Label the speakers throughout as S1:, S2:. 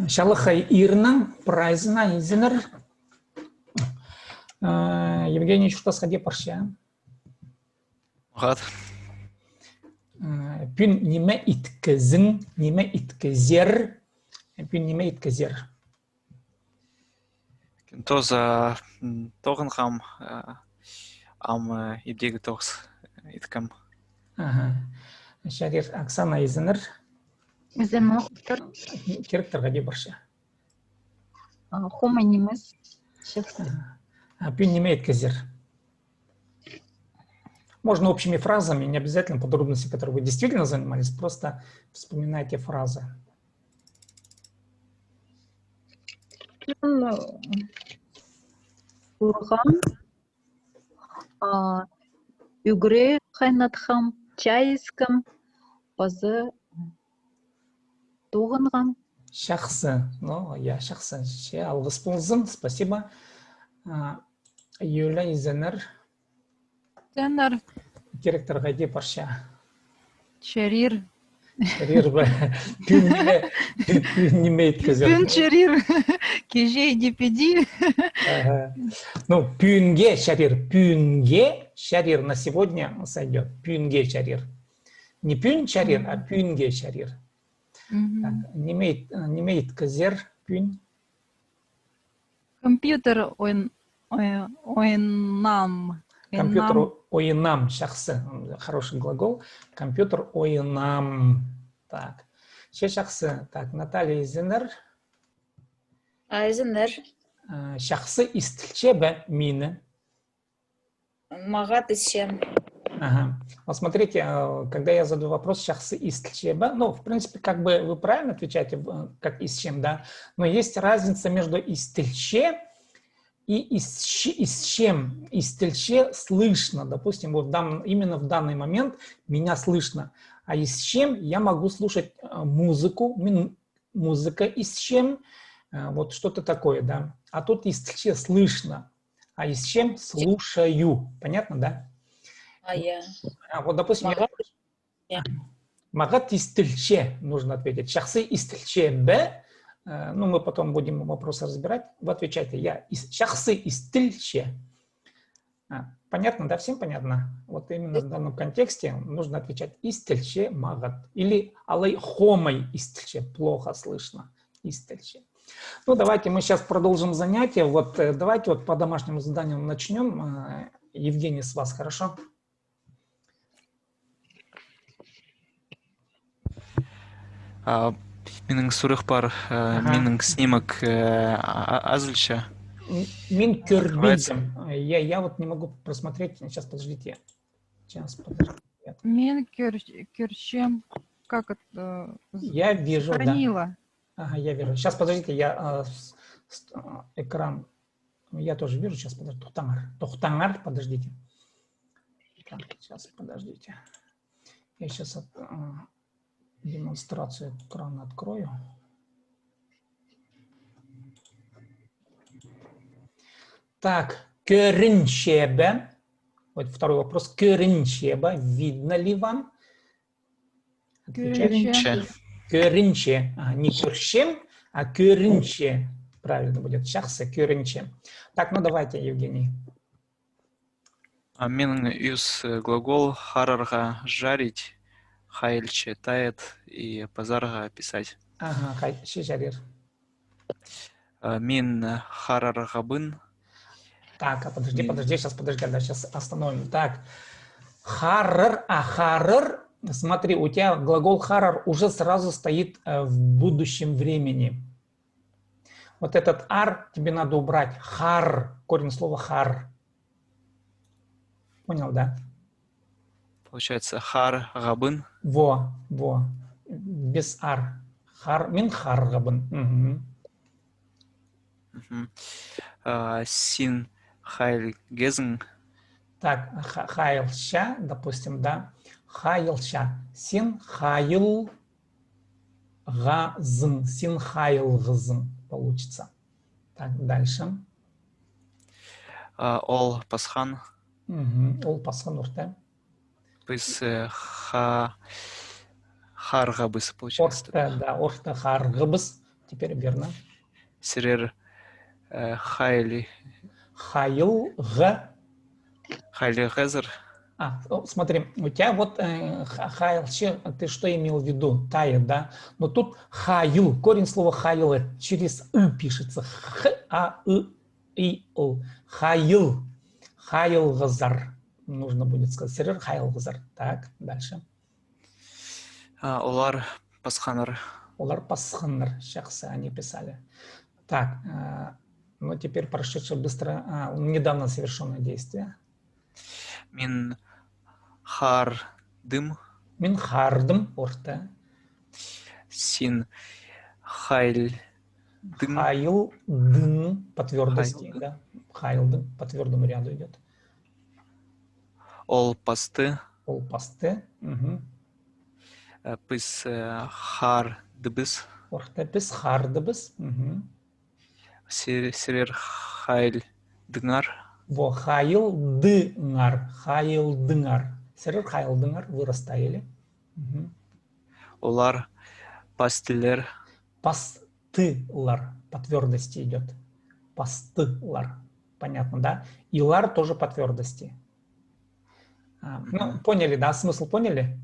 S1: Шалахай Ирна, Прайзна, Изенер. Евгений Чуртас хаде парша.
S2: Гад.
S1: Пün неме иткезин, неме иткезер. Пün неме иткезер.
S2: Тоза Тогенхам ам ибдеги тогс иткам.
S1: Шарир Оксана Изенер.
S3: Иземоқтыр.
S1: Керектер хаде парша.
S3: Хуманимыз.
S1: Пün неме иткезер. Можно общими фразами, не обязательно подробности, которые вы действительно занимались, просто вспоминайте фразы.
S3: Ургам, югре хайнатхам, чайскам, пазы туғынғам.
S1: Шахсы, ну, я шахсы. Алғыс болсын, спасибо. Юля Изенер.
S4: Тенер.
S1: Керектер ғайде парша.
S4: Чарир.
S1: Шарир ба. Пün неме иткезер.
S4: Пün чарир. Кежей депеди.
S1: Ну, пюнге шарир. Пюнге шарир на сегодня сойдет. Пюнге шарир. Не пюн шарир, а пюнге шарир. Неме иткезер. Пюн.
S4: Компьютер ойнам.
S1: Компьютер ойнам. Шахсы. Хороший глагол. Компьютер ойнам. Так. Ще шахсы. Так, Наталья Изенер.
S5: Айзенер.
S1: Шахсы истилче бе мины.
S5: Магат исчем.
S1: Ага. Вот смотрите, когда я задаю вопрос шахсы истилче бе, ну, в принципе, как бы вы правильно отвечаете, как и с чем, да, но есть разница между истилче и с чем. Истилче слышно, допустим, вот именно в данный момент меня слышно, а и с чем я могу слушать музыку, музыка и с чем, вот что-то такое, да. А тут истилче слышно, а и с чем слушаю, понятно, да? Вот, допустим, магат истилче нужно ответить. Шахсы истилче бе. Ну, мы потом будем вопросы разбирать. Вы отвечайте. Я шахсы истилче. Понятно, да? Всем понятно? Вот именно в данном контексте нужно отвечать истилче магат. Или алай хомай истилче. Плохо слышно. Истилче. Ну, давайте мы сейчас продолжим занятие. Вот давайте вот по домашнему заданию начнем. Евгений, с вас, хорошо?
S2: Менің сурық бар, менің снимок азылша.
S1: Мин кюрбидзем. Я вот не могу просмотреть. Сейчас, подождите. Сейчас, подождите.
S4: Мен кюрчем. Как это?
S1: Я вижу,
S4: сохранила.
S1: Да. Ага, я вижу. Сейчас, подождите, я экран. Я тоже вижу. Сейчас, подождите. Тухтангар, подождите. Так, сейчас, подождите. Я сейчас демонстрацию экрана открою. Так, көрінчебе. Вот второй вопрос. Көрінчебе. Видно ли вам?
S4: Көрінче.
S1: Көрінче. Не көршем, а көрінче. Правильно будет. Шахсы көрінче. Так, ну давайте, Евгений.
S2: Менің юз глагол харарға жарить, хайльче тает и пазарға писать.
S1: Ага, хай, жарир.
S2: Мен харарғабын.
S1: Так, подожди, сейчас подожди, да, сейчас остановим. Так, харр, смотри, у тебя глагол харр уже сразу стоит в будущем времени. Вот этот ар тебе надо убрать. Хар, корень слова хар. Понял, да?
S2: Получается харғабын.
S1: Во, без ар. Мен харғабын.
S2: Син хайльгезн.
S1: Так, хайлша, допустим, да. Хайлша. Син хайлгазн. Син хайлгазн получится. Так, дальше.
S2: Ол пасхан.
S1: Ол пасхан урта.
S2: Біз харғабыс получается.
S1: Да, орта харғабыс. теперь верно.
S2: Сирер хайли
S1: Хайл, г.
S2: хайли гезер.
S1: Смотри, у тебя вот хайл, ты что имел в виду? Тает, да? Но тут хайл, корень слова хайл через «ы» пишется. Х-а-ы-и-л. Хайл. Хайл газар. Нужно будет сказать. Сирер хайл газар. Так, дальше.
S2: Олар пасханар.
S1: Олар пасханнар. Шахсы они писали. Так, ну теперь прошедшее быстро, недавно совершенное действие.
S2: Мин хар дым.
S1: Мин хардым, орта.
S2: Син хайль дым.
S1: Хайл дын по твердости,
S2: Хайл.
S1: да. Хайл дын по твердому ряду идет.
S2: Ол пасты.
S1: Ол пасты. Угу.
S2: Пыс хар дыбыс.
S1: Орта пис хардыбыз. Угу.
S2: Сирер хайль дыңар.
S1: Во хайл дыңар. Хайл дыңар. Сирер хайл дыңар вырастаяли. Угу.
S2: Олар пастилер.
S1: Пастылар по твердости идет. Пастылар. Понятно, да? И лар тоже по твердости. Ну, поняли, да? Смысл поняли?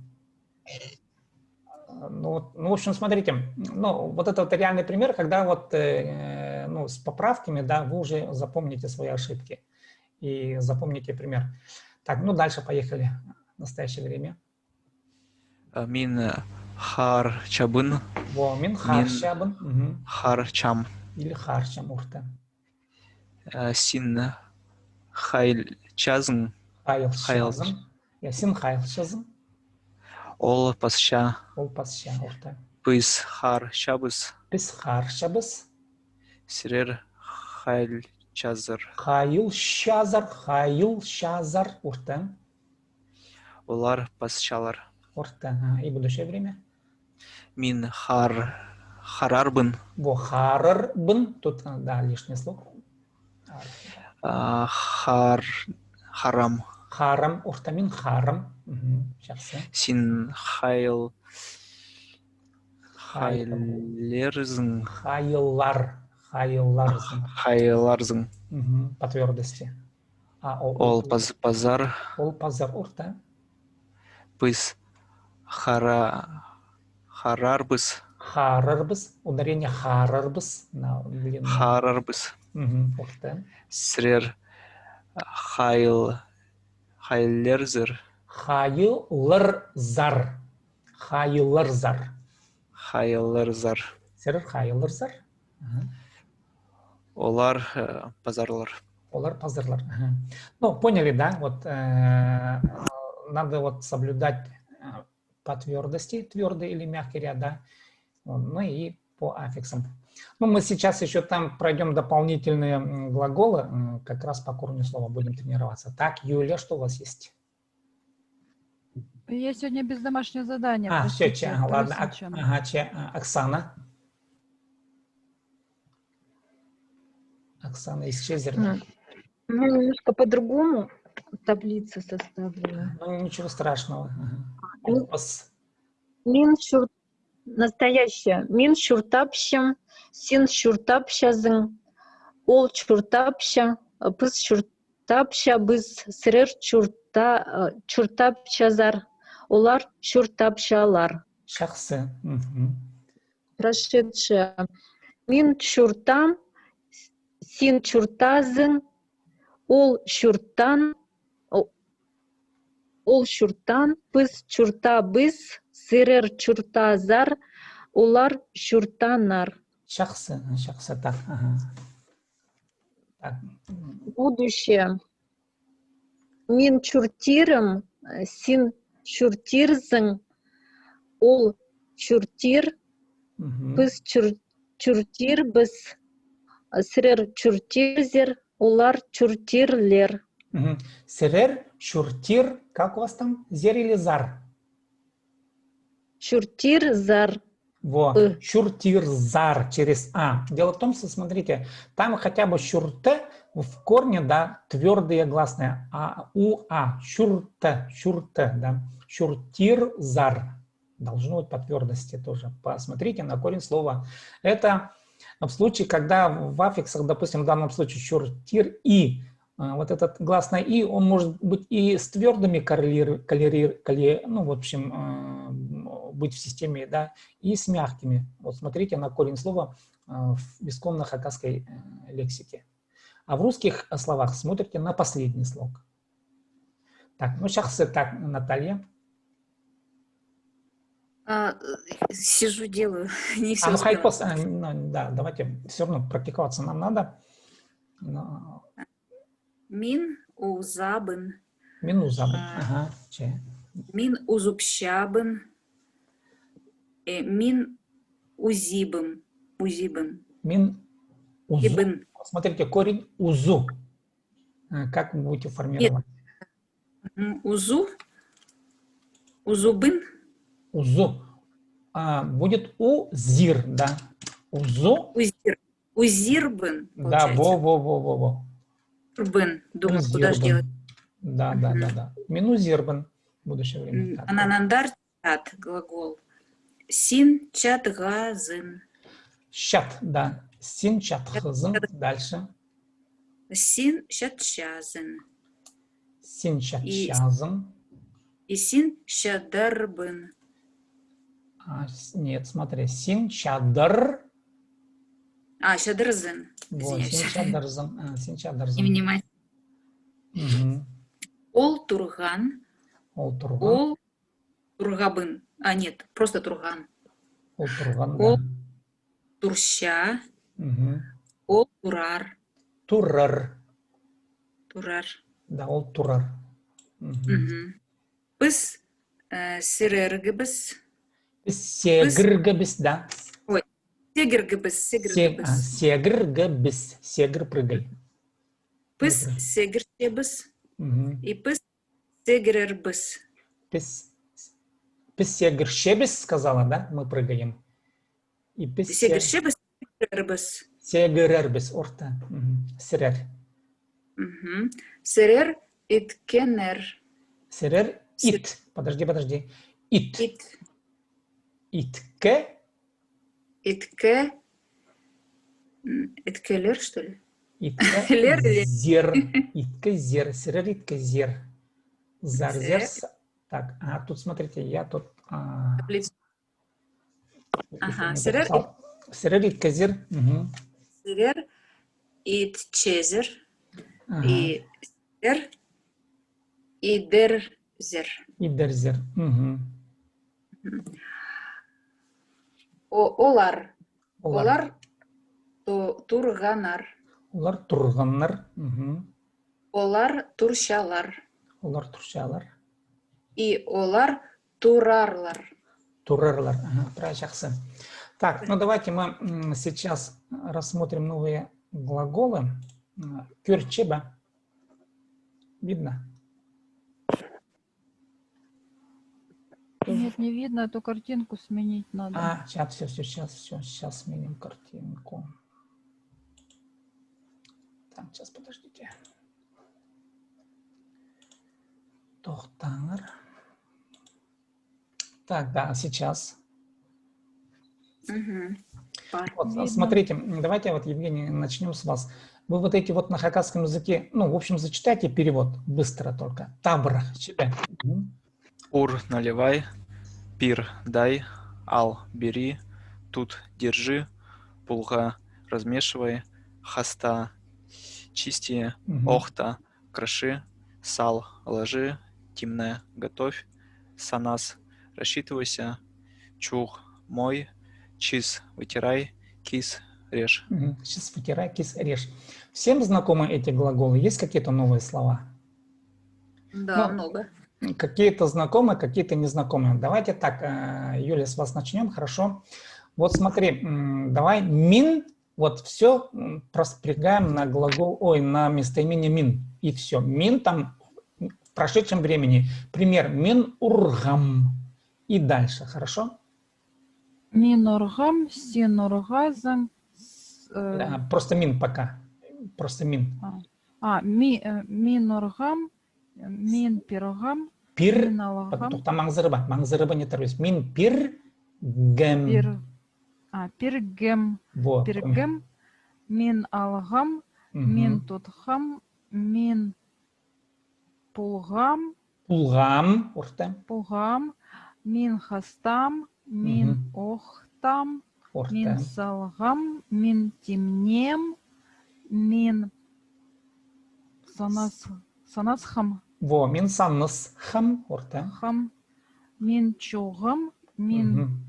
S1: Ну, в общем, смотрите, ну, вот это вот реальный пример, когда вот, ну, с поправками, да, вы уже запомните свои ошибки и запомните пример. Так, ну, дальше поехали. В настоящее время.
S2: Мин хар чабын.
S1: Во, мин харчабын. Угу.
S2: Хар чам.
S1: Или харчам, урта.
S2: Син хайль чазын.
S1: Хайлшазын. Я син хайлшазын.
S2: Ол пасша.
S1: Ол пасша, урта.
S2: Пыс хар чабыс.
S1: Пис харчабыз.
S2: Сирер хайль чазыр.
S1: Хайлшазар, урта.
S2: Олар пасчалар.
S1: Урта. И будущее время.
S2: Мин харарбын.
S1: Во харарбын. Тут, да, лишний слог.
S2: Харам.
S1: Харам, уртамин харам. Угу. Сейчас.
S2: Син хайлерзын. Хайларзын.
S1: Угу. По твердости.
S2: Ол пазар.
S1: Ол пазар, урта.
S2: Пыс харарбыс.
S1: Харарбыз. Ударение харарбыз. На длину.
S2: Харарбыс.
S1: Угу. Урта.
S2: Срер хайлерзер.
S1: Хайларзар. Хайларзар.
S2: Хайлерзар.
S1: Сирер хайларзар.
S2: Олар пазарлар.
S1: Олар пазарлар. Ну, поняли, да? Вот надо вот соблюдать по твердости, твердый или мягкий ряд, да? Ну и по аффиксам. Ну, мы сейчас еще там пройдем дополнительные глаголы, как раз по корню слова будем тренироваться. Так, Юля, что у вас есть?
S4: Я сегодня без домашнего задания.
S1: Все,
S4: простите,
S1: ладно.
S4: просичам.
S1: Оксана. Оксана из Чезерна.
S3: Ну, немножко по-другому таблица составлена.
S1: Ну, ничего страшного.
S3: Настоящее. Мин шуртапщам, син шуртапщазын, ол шуртапща, пыс шуртапща, біз сірер шуртапщазар, олар шуртапщалар.
S1: Шахсы.
S3: Прошедшее. Мин шуртам, син шуртазын, ол шуртан, пыс шурта біз, сірер шуртазар, олар шуртанар.
S1: Шахсы, так. Так.
S3: Будущее. Мин шуртирым, син шуртирзың, ол шуртир, біз шуртир, біз сірер шуртирзер, олар шуртирлер.
S1: Сирер, шуртир, как у вас там? Зер или зар?
S3: Шуртирзар.
S1: Во, шуртирзар через А. Дело в том, что, смотрите, там хотя бы шурте в корне, да, твердые гласные. А, у, а, шурте, да. Шуртирзар. Должно быть по твердости тоже. Посмотрите на корень слова. Это в случае, когда в аффиксах, допустим, в данном случае чуртир и вот этот гласный и, он может быть и с твердыми ну, в общем, быть в системе, да, и с мягкими. Вот смотрите на корень слова в исконно-хакасской лексике. А в русских словах смотрите на последний слог. Так, ну сейчас так, Наталья.
S5: Сижу, делаю, не все
S1: Ну
S5: успела.
S1: хайпос, да, давайте, все равно практиковаться нам надо. Но...
S5: Мин узабын.
S1: Минузабын, ага, че.
S5: Мин узупщабын. Мин узибым. Узибым.
S1: Мин узу.
S5: Ибын.
S1: Смотрите, корень узу. Как вы будете формировать?
S5: Узу. Узубын.
S1: Узу. Будет узир, да. Узу.
S5: Узир. Узирбын.
S1: Да, во.
S5: Урбын. Думаю, куда же делать?
S1: Да. Минузирбын. В будущее время.
S5: Ананандар чат глагол. Син чат газын.
S1: Щат, да. Син чат хызын. Дальше.
S5: Син чат чазын.
S1: Син чат чазын.
S5: И син чадарбын.
S1: Нет, смотри. Син чадар.
S5: Чадарзын.
S1: Вот, син чадарзын. Син чадарзын.
S5: Невнимательно. Ол турган.
S1: Ол турган.
S5: Ол тургабын. Нет, просто турган.
S1: Ол турган, да.
S5: Ол турща. Ол турар.
S1: Турар.
S5: Турар.
S1: Да, ол турар.
S5: Пыс сирергибыс.
S1: Сегргибыс, да.
S5: Ой, сегргибыс.
S1: Сегргибыс. Сегр прыгай.
S5: Пыс сегршебыс. И пыс сегрербыс.
S1: Пыс сегршебыс, сказала, да? Мы прыгаем. И пыс
S5: сегршебыс, сегрербыс.
S1: Сегрербыс, орта. Сирер.
S5: Сирер иткенер.
S1: Сирер ит. Подожди. Ит. Итке.
S5: Иткелер, что ли?
S1: Итке зер. Итке зер. Сирер итке зер. Зер. Так, тут смотрите, я тут... Сирер итке зер.
S5: Сирер итчезер. И сирер идерзер.
S1: Идерзер.
S5: Олар турганар.
S1: Олар турганар.
S5: Олар туршалар.
S1: Олар туршалар.
S5: И олар турарлар.
S1: Турарлар. Правильно. Так, ну давайте мы сейчас рассмотрим новые глаголы. Кюрчеба. Видно?
S4: Нет, не видно, эту картинку сменить надо.
S1: Сейчас сменим картинку. Так, сейчас, подождите. Тохтар. Так, да, сейчас. Вот, смотрите, давайте вот, Евгений, начнем с вас. Вы вот эти вот на хакасском языке, ну, в общем, зачитайте перевод быстро только. Табр, читай.
S2: Ур наливай, пир дай, ал бери, тут держи, пулга размешивай, хаста чисти, охта кроши, сал ложи, темне готовь, санас рассчитывайся, чух мой, чиз вытирай, кис режь.
S1: Чиз вытирай, кис режь. Всем знакомы эти глаголы? Есть какие-то новые слова?
S5: Да, много.
S1: Какие-то знакомые, какие-то незнакомые. Давайте так, Юля, с вас начнем, хорошо? Вот смотри, давай мин, вот все проспрягаем на глагол, на местоимение мин, и все. Мин там в прошедшем времени. Пример, мин ургам. И дальше, хорошо?
S4: Мин ургам, син ургазан.
S1: Просто мин пока. Просто мин.
S4: Мин ургам, мин пирогам.
S1: пир,
S4: Мин алгам.
S1: тоқта маңзырыбы не тірбес. Мин пир гем.
S4: Пиргем.
S1: Во,
S4: Пиргем. Мин алгам. Мин тутхам. Мин пулгам.
S1: Пулгам, орта.
S4: Пулгам. Мин хастам. Мин охтам. Мин
S1: Орта.
S4: салгам. Мин тимнем. Мин санасхам.
S1: Во, мин санныс хам, орта.
S4: Хам. Мин чугам. Мин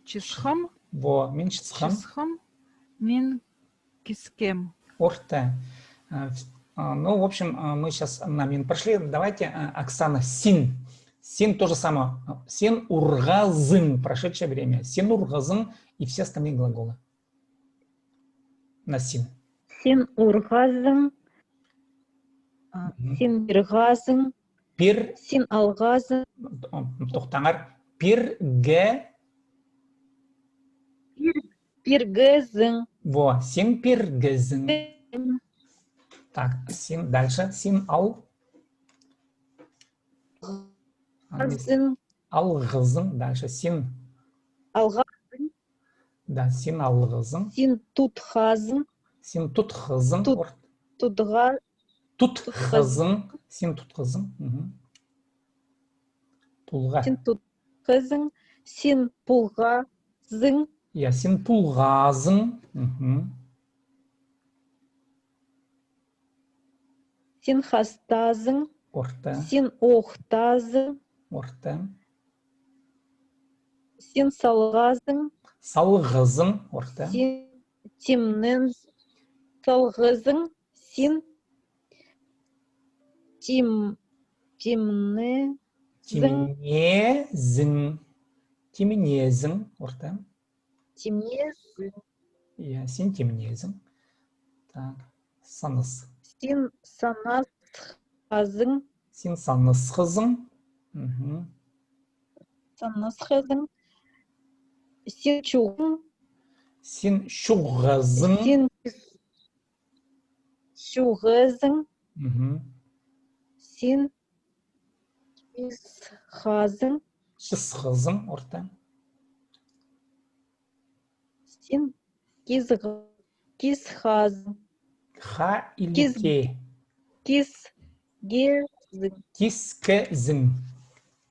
S4: чисхам.
S1: Во, мин чисхам.
S4: Чисхам. Мин кискем.
S1: Орта. Ну, в общем, мы сейчас на мин прошли. Давайте, Оксана, син. Син то же самое. Син ургазын, прошедшее время. Син ургазын и все остальные глаголы. На син.
S3: Син ургазың, син биргазың,
S1: Пир,
S3: син алгазың,
S1: тоқтаңар, пирге,
S3: пиргезің,
S1: во, син пиргезін. Так, син, дальше, син ал.
S3: алгазың,
S1: Алғызың, дальше, син,
S3: алгазың,
S1: да, син алғызың.
S3: син тутхазың,
S1: Син тұтқызың,
S3: тутға,
S1: тұтқызың, син тұтқызың. Пулға.
S3: син тутқызың, син пулғазың,
S1: Я, син пулғазың.
S3: син хастазың,
S1: Орта,
S3: син охтазың,
S1: орта.
S3: син салғазың,
S1: Салғызың, орта.
S3: син тимнен салғызың, син тимнезің,
S1: Тимнезің. Тимнезің, орта.
S3: тимнезің,
S1: Я, син тимнезің. Так, саныс.
S3: син санасхазың,
S1: Син санысқызың.
S3: санасхазың, син чуғың,
S1: Син шуғызың.
S3: син шуғызың, син кисхазың,
S1: Шысқызың, орта.
S3: син кисхазың,
S1: Ха или
S3: Киз-
S1: ке?
S3: кисгезің,
S1: Кискізің.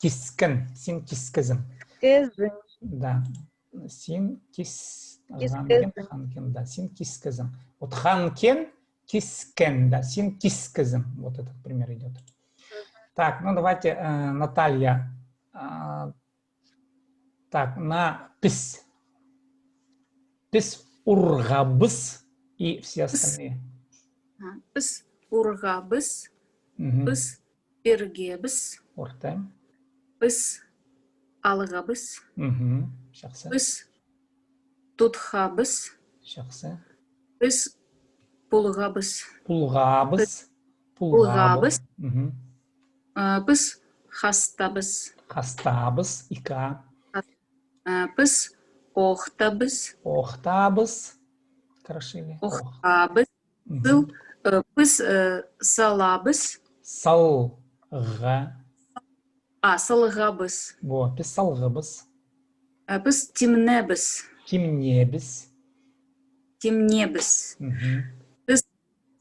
S1: Кискін. Син кискізің.
S3: кезің,
S1: Да. Син
S3: Кискізің.
S1: ханкен, да. Син кискізің. Вот ханкен, кискен, да. Син кискізің. Вот этот пример идет. Так, ну давайте, Наталья. Так, на пис. Пис ургабыс и все остальные.
S5: Біз ургабыз, біз пиргебіз,
S1: Орта.
S5: біз алгабыз,
S1: Жақсы.
S5: біз тутхабыз,
S1: Жақсы.
S5: біз пулгабыз,
S1: Пулғабыз.
S5: Пулғабыз.
S1: Мгм.
S5: біз хастабыз,
S1: Хастабыз. Ика.
S5: біз охтабыз,
S1: Охтабыз. Крашили.
S5: охабыз, біз салабыз,
S1: Салға.
S5: салғабыз,
S1: Во, біз салғыбыз.
S5: біз тимнебіз,
S1: Тимнебіз.
S5: тимнебіз, біз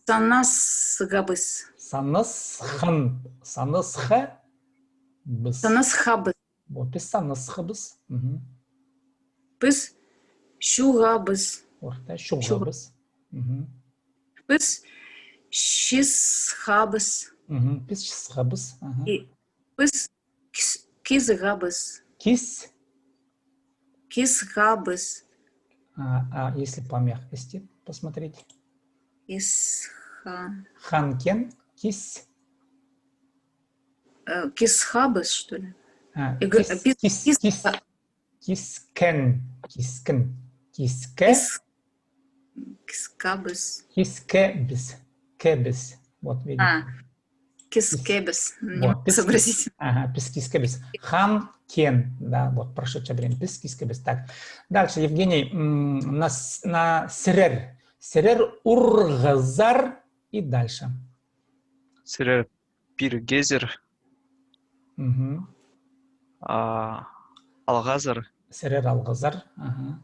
S5: санасғабыз,
S1: Санысхын. Санысхы. Біз.
S5: санасхабыз,
S1: Во, біз санысхыбыз.
S5: біз шуғабыз,
S1: Орта. Шуғыбыз.
S5: біз шисхабыз,
S1: Біз шысхыбыз.
S5: біз кизғабыз,
S1: Кис.
S5: кизғабыз,
S1: А если по мягкости посмотреть? Ханкен. Кис.
S5: кисхабыз, что ли?
S1: Кискен. Кискен. Киске.
S5: Кискабыз.
S1: Кискебіз. Кебіз. Вот видите.
S5: Кискебіз. Не
S1: Вот,
S5: могу сообразить.
S1: Ага, пискискебис. Ханкен, да, вот прошедшее время. Пискискебис. Так, дальше, Евгений, на серер. Серер ургазар и дальше.
S2: Сирер Пир Гезер,
S1: Мгм.
S2: Алгазар,
S1: Серер алгазар. Ага.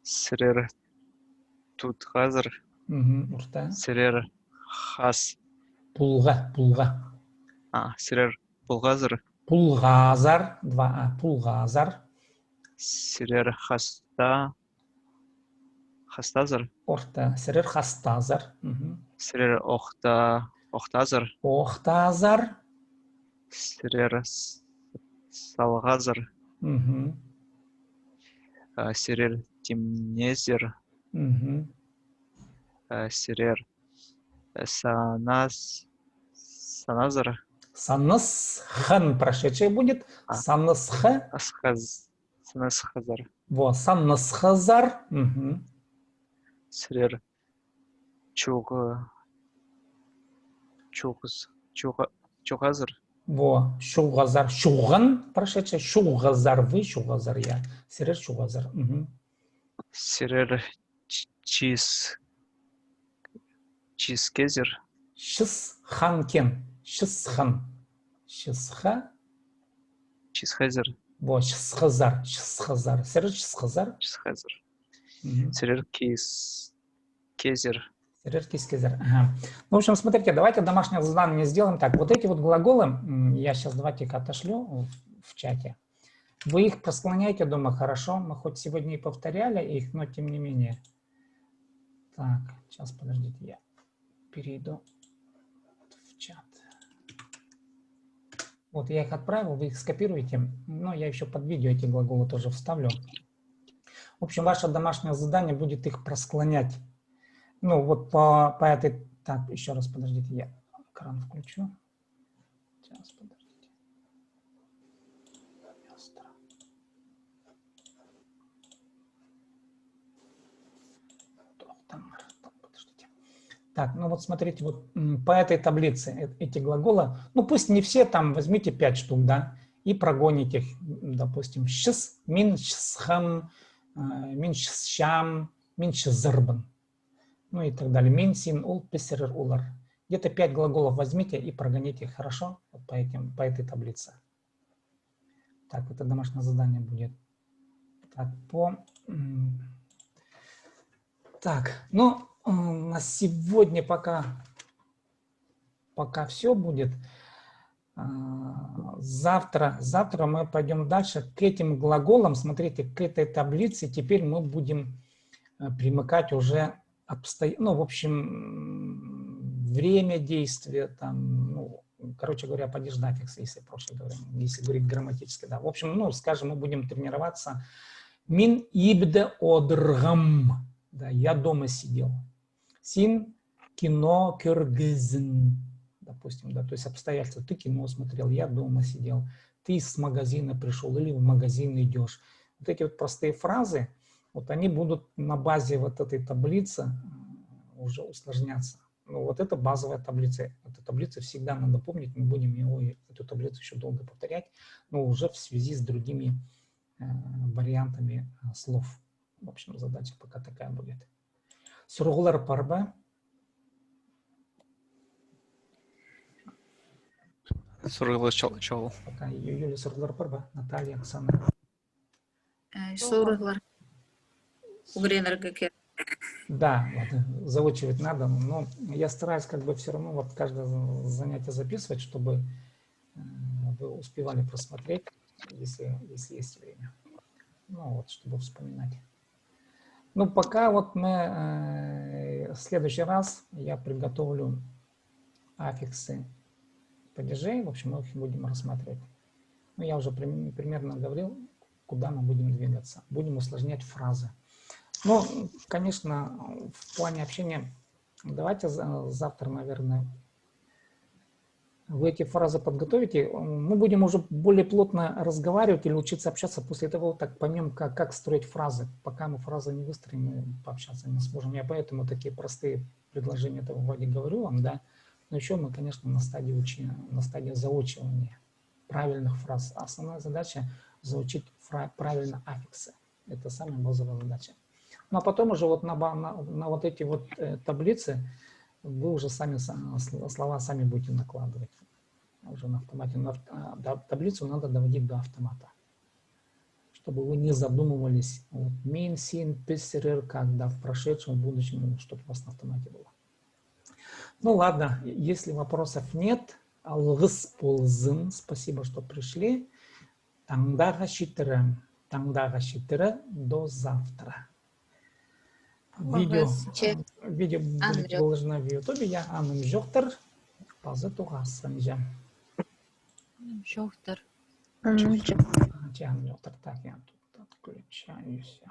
S2: Срер Тутгазар,
S1: Мгм. Урта.
S2: Срер Хас,
S1: Пулга. Пулга.
S2: Срер Булгазар,
S1: Пулгазар. Два А. Пулгазар.
S2: Срер Хастазар,
S1: Орта. Серер хастазар. Мгм.
S2: Срер Охтазар,
S1: Охтазар.
S2: Срер Салгазар,
S1: Мгм.
S2: Срер Тимнезер,
S1: Мгм.
S2: Срер Саназар,
S1: Санасхан прошедшее будет. Санасха.
S2: Санасхазар,
S1: Во. Санасхазар. Мгм.
S2: Срер Чугазар,
S1: Во. Шугазар. Шуган прошедшее. Шугазар. Вы. Шугазар я. Серер шугазар. Мгм.
S2: Срер Чизкезер,
S1: Шисханкен. Шисхан. Шисха.
S2: Чизхезер,
S1: Во. Шисхазар. Шисхазар. Серер шисхазар.
S2: Чизхезер,
S1: Мгм.
S2: Срер Кезер,
S1: Серер кискезер. Ага. Ну, в общем, смотрите, давайте домашнее задание сделаем так. Вот эти вот глаголы, я сейчас давайте-ка отошлю в чате. Вы их просклоняете дома хорошо. Мы хоть сегодня и повторяли их, но тем не менее. Так, сейчас, подождите, я перейду в чат. Вот я их отправил, вы их скопируете. Но я еще под видео эти глаголы тоже вставлю. В общем, ваше домашнее задание будет их просклонять. Ну, вот по этой... Так, еще раз, подождите, я экран включу. Сейчас, подождите. Подождите. Так, ну вот смотрите, вот по этой таблице эти глаголы, ну пусть не все, там возьмите 5 штук, да, и прогоните их, допустим, щас, мин, щасхам, мин, щам, мин, щазарбан, ну и так далее. Мин, син, ул, писерер, улар. Где-то 5 глаголов возьмите и прогоните их хорошо вот по этой таблице. Так, это домашнее задание будет. Так, Так, ну, на сегодня пока все будет. Завтра мы пойдем дальше к этим глаголам. Смотрите, к этой таблице теперь мы будем примыкать уже ну, в общем, время действия, там, ну, короче говоря, падеж даффикс, если проще говоря, если говорить грамматически, да. В общем, ну, скажем, мы будем тренироваться мин ибде одргам, да, я дома сидел. Син кино киргизн, допустим, да, то есть обстоятельства, ты кино смотрел, я дома сидел, ты с магазина пришел или в магазин идешь. Вот эти вот простые фразы, вот они будут на базе вот этой таблицы уже усложняться. Ну, вот это базовая таблица. Эту таблицу всегда надо помнить, мы будем эту таблицу еще долго повторять, но уже в связи с другими вариантами слов. В общем, задача пока такая будет. Сургулар парба.
S2: Сургылы чол.
S1: Пока Юлия сургулар парба. Наталья, Оксана.
S5: Сурглар. Угренергаке.
S1: Да, вот, заучивать надо, но я стараюсь как бы все равно вот каждое занятие записывать, чтобы вы успевали просмотреть, если есть время. Ну вот, чтобы вспоминать. Ну, пока вот мы в следующий раз я приготовлю аффиксы падежей, в общем, мы их будем рассматривать. Ну, я уже примерно говорил, куда мы будем двигаться. Будем усложнять фразы. Ну, конечно, в плане общения, давайте завтра, наверное, вы эти фразы подготовите. Мы будем уже более плотно разговаривать или учиться общаться после того, так поймем, как строить фразы. Пока мы фразы не выстроим, мы пообщаться не сможем. Я поэтому такие простые предложения этого вроде говорю вам, да. Но еще мы, конечно, на стадии заучивания правильных фраз. Основная задача – заучить правильно аффиксы. Это самая базовая задача. Ну, а потом уже вот на вот эти вот таблицы вы уже слова сами будете накладывать. уже на автомате. Но таблицу надо доводить до автомата, чтобы вы не задумывались. Вот, мин, син, писерер, когда в прошедшем, в будущем, чтобы у вас на автомате было. Ну ладно, если вопросов нет, алгыс ползын, спасибо, что пришли. Таңдағы шитірі до завтра. Видео будет выложено в YouTube. Я Анным жоқтыр. Пазы туғасым жем.
S4: Жоқтыр.
S3: Анным
S1: Так, я тут отключаюсь.